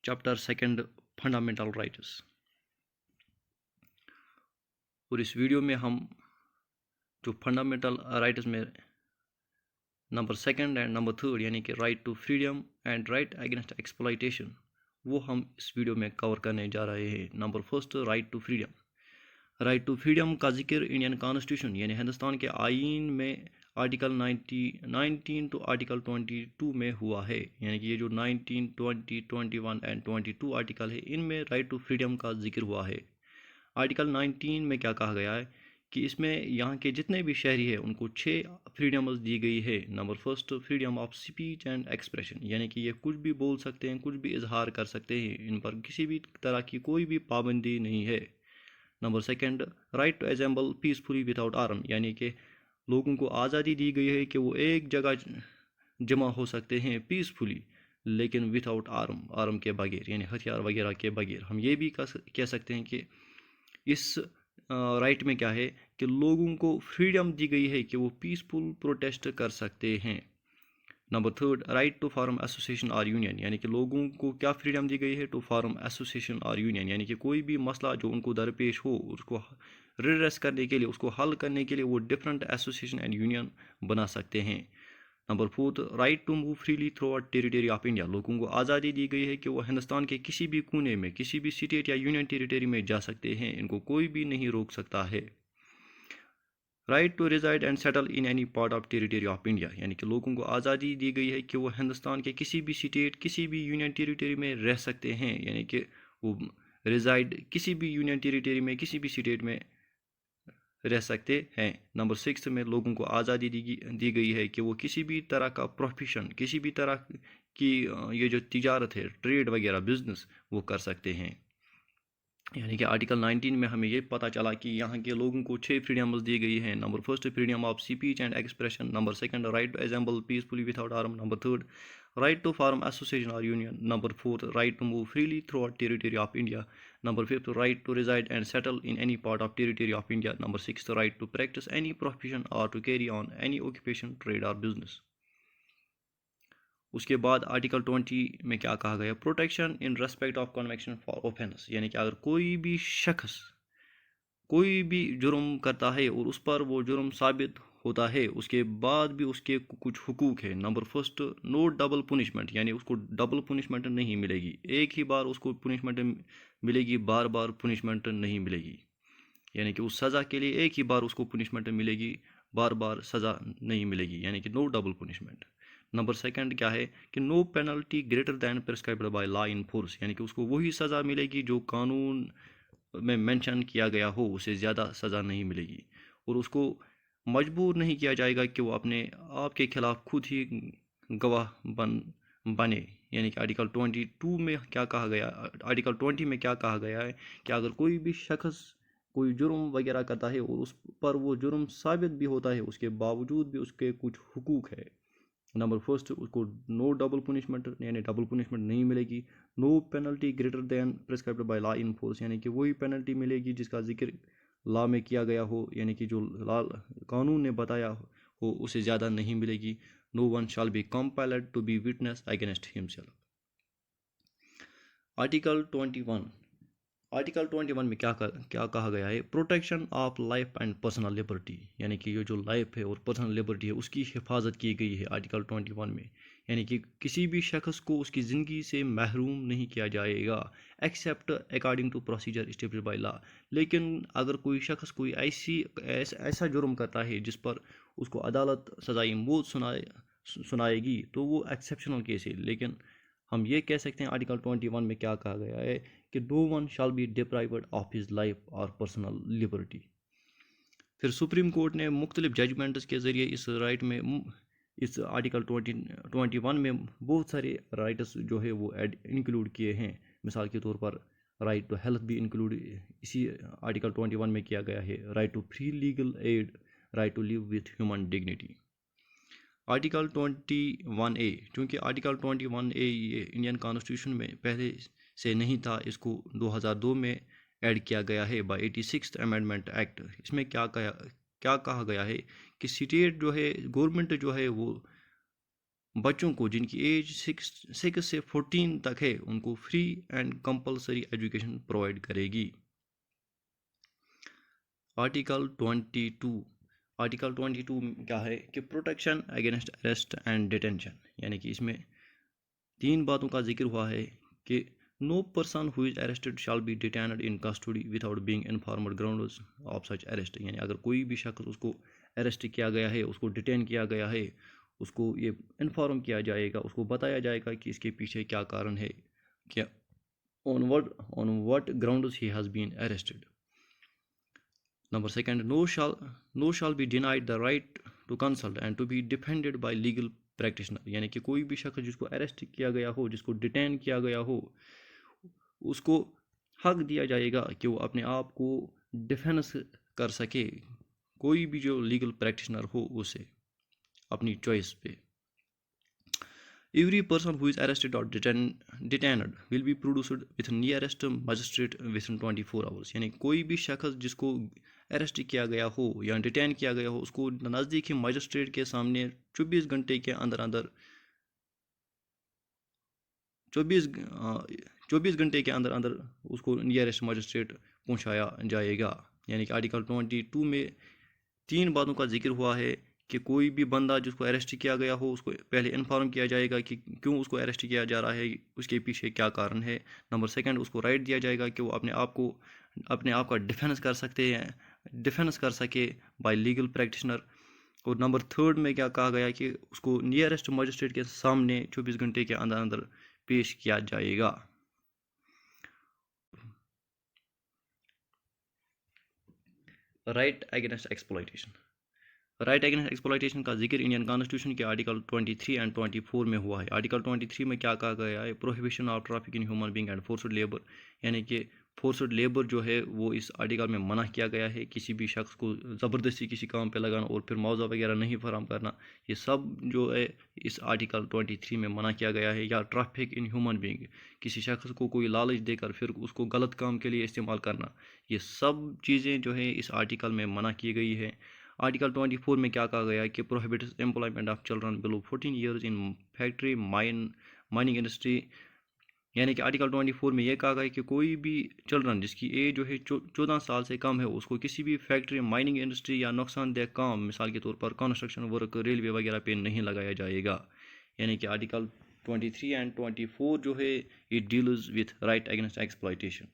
Chapter second fundamental rights. और इस video में हम जो फंडामेंटल राइट्स में number second and number third यानी कि right to freedom and right against exploitation वो हम इस वीडियो में कवर करने जा रहे हैं। Number first, right to freedom. Right to freedom का जिक्र इंडियन कॉन्स्टिट्यूशन यानी हिंदुस्तान के आईन में आर्टिकल 19 टू आर्टिकल 22 में हुआ है। यानी कि ये जो 19, 20, 21 एंड 22 आर्टिकल है, इनमें राइट टू फ्रीडम का जिक्र हुआ है। आर्टिकल 19 में क्या कहा गया है कि इसमें यहाँ के जितने भी शहरी हैं उनको 6 फ्रीडम्स दी गई है। Number first, freedom of speech and expression, यानी कि ये कुछ भी बोल सकते हैं, कुछ भी इजहार कर सकते हैं, इन पर किसी भी तरह की कोई भी पाबंदी नहीं है। Number second, right to assemble peacefully without arm, यानी कि लोगों को आज़ादी दी गई है कि वो एक जगह जमा हो सकते हैं पीसफुली, लेकिन विदाउट आर्म के बगैर, यानी हथियार वगैरह के बगैर। हम ये भी कह सकते हैं कि इस राइट में क्या है कि लोगों को फ्रीडम दी गई है कि वो पीसफुल प्रोटेस्ट कर सकते हैं। Number third, right to form association और यूनियन, यानी कि लोगों को क्या फ्रीडम दी गई है टू फॉर्म एसोसिएशन और यूनियन, यानी कि कोई भी मसला जो उनको दरपेश हो उसको रिड्रेस करने के लिए, उसको हल करने के लिए वो डिफरेंट एसोसिएशन एंड यूनियन बना सकते हैं। Number fourth, right to move freely through out territory of India, लोगों को आज़ादी दी गई है कि वो हिंदुस्तान के किसी भी कोने में, किसी भी स्टेट या यूनियन टेरिटरी में जा सकते हैं, इनको कोई भी नहीं रोक सकता है। Right to reside and settle in any part of territory of India, यानी कि लोगों को आज़ादी दी गई है कि वो हिंदुस्तान के किसी भी स्टेट, किसी भी यूनियन टेरिटरी में रह सकते हैं, यानी कि वो रिजाइड किसी भी यूनियन टेरिटरी में, किसी भी स्टेट में रह सकते हैं। नंबर 6 में लोगों को आज़ादी दी गई है कि वो किसी भी तरह का प्रोफेशन, किसी भी तरह की ये जो तिजारत है, ट्रेड वगैरह, बिजनेस, वो कर सकते हैं। यानी कि आर्टिकल 19 में हमें ये पता चला कि यहाँ के लोगों को 6 फ्रीडम्स दी गई हैं। Number first, freedom of speech and expression. Number second, right to assemble peacefully without arm. Number third, right to form association और union. Number fourth, right to move freely through out territory of India. Number fifth, right to reside and settle in any part of territory of India. Number six, right to practice any profession और to carry on any occupation, trade और business. उसके बाद article 20 में क्या कहा गया, protection in respect of conviction for offence, यानी कि अगर कोई भी शख्स कोई भी जुर्म करता है और उस पर वो जुर्म साबित होता है, उसके बाद भी उसके कुछ हुकूक है। Number first, no double punishment, यानी उसको डबल पुनिशमेंट नहीं मिलेगी, एक ही बार उसको पुनिशमेंट मिलेगी, बार बार पुनिशमेंट नहीं मिलेगी। यानी कि उस सज़ा के लिए एक ही बार उसको पुनिशमेंट मिलेगी, बार बार सज़ा नहीं मिलेगी, यानी कि no double punishment. Number second क्या है कि no penalty greater than prescribed by law in force, यानी कि उसको वही सज़ा मिलेगी जो कानून में मेंशन किया गया हो, उससे ज़्यादा सज़ा नहीं मिलेगी। और उसको मजबूर नहीं किया जाएगा कि वो अपने आप के खिलाफ खुद ही गवाह बने। यानी कि आर्टिकल 22 में क्या कहा गया, आर्टिकल 20 में क्या कहा गया है कि अगर कोई भी शख्स कोई जुर्म वगैरह करता है और उस पर वो जुर्म साबित भी होता है, उसके बावजूद भी उसके कुछ हुकूक है। नंबर फर्स्ट, उसको नो डबल पुनिशमेंट, यानी डबल पुनिशमेंट नहीं मिलेगी। No penalty greater than prescribed by law in force, यानी कि वही पेनल्टी मिलेगी जिसका जिक्र लॉ में किया गया हो, यानी कि जो लॉ कानून ने बताया हो उससे ज़्यादा नहीं मिलेगी। No one shall be compelled to be witness against himself. Article 21 में क्या कहा गया है, protection of life and personal liberty, यानी कि ये जो लाइफ है और पर्सनल लिबर्टी है उसकी हिफाजत की गई है आर्टिकल 21 में। यानी कि किसी भी शख्स को उसकी ज़िंदगी से महरूम नहीं किया जाएगा except according to procedure established by law. लेकिन अगर कोई शख्स कोई ऐसा जुर्म करता है जिस पर उसको अदालत सज़ाई मौत सुनाएगी तो वो एक्सेप्शनल केस है। लेकिन हम ये कह सकते हैं आर्टिकल 21 में क्या कहा गया है कि no one shall be deprived of his life और पर्सनल लिबर्टी। फिर सुप्रीम कोर्ट ने मुख्तलिफ जजमेंट्स के ज़रिए इस राइट में, इस आर्टिकल 21 में बहुत सारे राइट्स जो है वो इंक्लूड किए हैं। मिसाल के तौर पर राइट टू हेल्थ भी इंक्लूड इसी आर्टिकल 21 में किया गया है, right to free legal aid, right to live with human dignity. Article 21A, चूँकि आर्टिकल 21A ये इंडियन कॉन्स्टिट्यूशन में पहले से नहीं था, इसको 2002 में ऐड किया गया है बाय 86th अमेंडमेंट एक्ट। इसमें क्या कहा गया है कि स्टेट जो है, गवर्नमेंट जो है वो بچوں کو جن کی ایج 6 سے 14 تک ہے ان کو free and compulsory education provide کرے گی۔ آرٹیکل 22 کیا ہے کہ protection against arrest and detention, یعنی کہ اس میں 3 باتوں کا ذکر ہوا ہے کہ no person who is arrested shall be detained in custody without being informed grounds of such arrest، یعنی اگر کوئی بھی شخص اس کو اریسٹ کیا گیا ہے، اس کو ڈیٹین کیا گیا ہے، اس کو یہ انفارم کیا جائے گا، اس کو بتایا جائے گا کہ اس کے پیچھے کیا کارن ہے، کہ on what grounds he has been arrested۔ Number 2, no shall be denied the right to consult and to be defended by legal practitioner، یعنی کہ کوئی بھی شخص جس کو اریسٹ کیا گیا ہو، جس کو ڈیٹین کیا گیا ہو، اس کو حق دیا جائے گا کہ وہ اپنے آپ کو ڈیفینس کر سکے، کوئی بھی جو لیگل پریکٹیشنر ہو اسے اپنی چوائس پہ۔ Every person who is arrested or detained will be produced with nearest magistrate within 24 hours، یعنی کوئی بھی شخص جس کو اریسٹ کیا گیا ہو یا ڈیٹین کیا گیا ہو، اس کو نزدیکی مجسٹریٹ کے سامنے 24 گھنٹے کے اندر 24 گھنٹے کے اندر اس کو نیئرسٹ مجسٹریٹ پہنچایا جائے گا۔ یعنی کہ آرٹیکل 22 میں 3 باتوں کا ذکر ہوا ہے کہ کوئی بھی بندہ جس کو اریسٹ کیا گیا ہو، اس کو پہلے انفارم کیا جائے گا کہ کیوں اس کو اریسٹ کیا جا رہا ہے، اس کے پیچھے کیا کارن ہے۔ نمبر 2، اس کو رائٹ دیا جائے گا کہ وہ اپنے آپ کا ڈیفینس کر سکے بائی لیگل پریکٹیشنر۔ اور نمبر 3 میں کیا کہا گیا کہ اس کو نیئرسٹ مجسٹریٹ کے سامنے 24 گھنٹے کے اندر پیش کیا جائے گا۔ رائٹ اگینسٹ ایکسپلائٹیشن کا ذکر انڈین کانسٹیٹیوشن کے آرٹیکل 23 اینڈ 24 میں ہوا ہے۔ آرٹیکل 23 میں کیا کہا گیا ہے؟ Prohibition of traffic in human being and forced labour, یعنی کہ فورسڈ لیبر جو ہے وہ اس آرٹیکل میں منع کیا گیا ہے، کسی بھی شخص کو زبردستی کسی کام پہ لگانا اور پھر معاوضہ وغیرہ نہیں فراہم کرنا، یہ سب جو ہے اس آرٹیکل 23 میں منع کیا گیا ہے۔ یا ٹریفک ان ہیومن بینگ، کسی شخص کو کوئی لالچ دے کر پھر اس کو غلط کام کے لیے استعمال کرنا، یہ سب چیزیں جو ہے اس آرٹیکل میں منع کی گئی ہے۔ آرٹیکل 24 میں کیا کہا گیا ہے کہ prohibits employment of children below 14 years in factory mining industry, یعنی کہ آرٹیکل 24 میں یہ کہا گیا کہ کوئی بھی چلڈرن جس کی ایج جو ہے 14 سال سے کم ہے، اس کو کسی بھی فیکٹری، مائننگ انڈسٹری یا نقصان دہ کام، مثال کے طور پر کنسٹرکشن ورک، ریلوے وغیرہ پہ نہیں لگایا جائے گا۔ یعنی کہ آرٹیکل 23 اینڈ 24 جو ہے یہ deals with right against exploitation.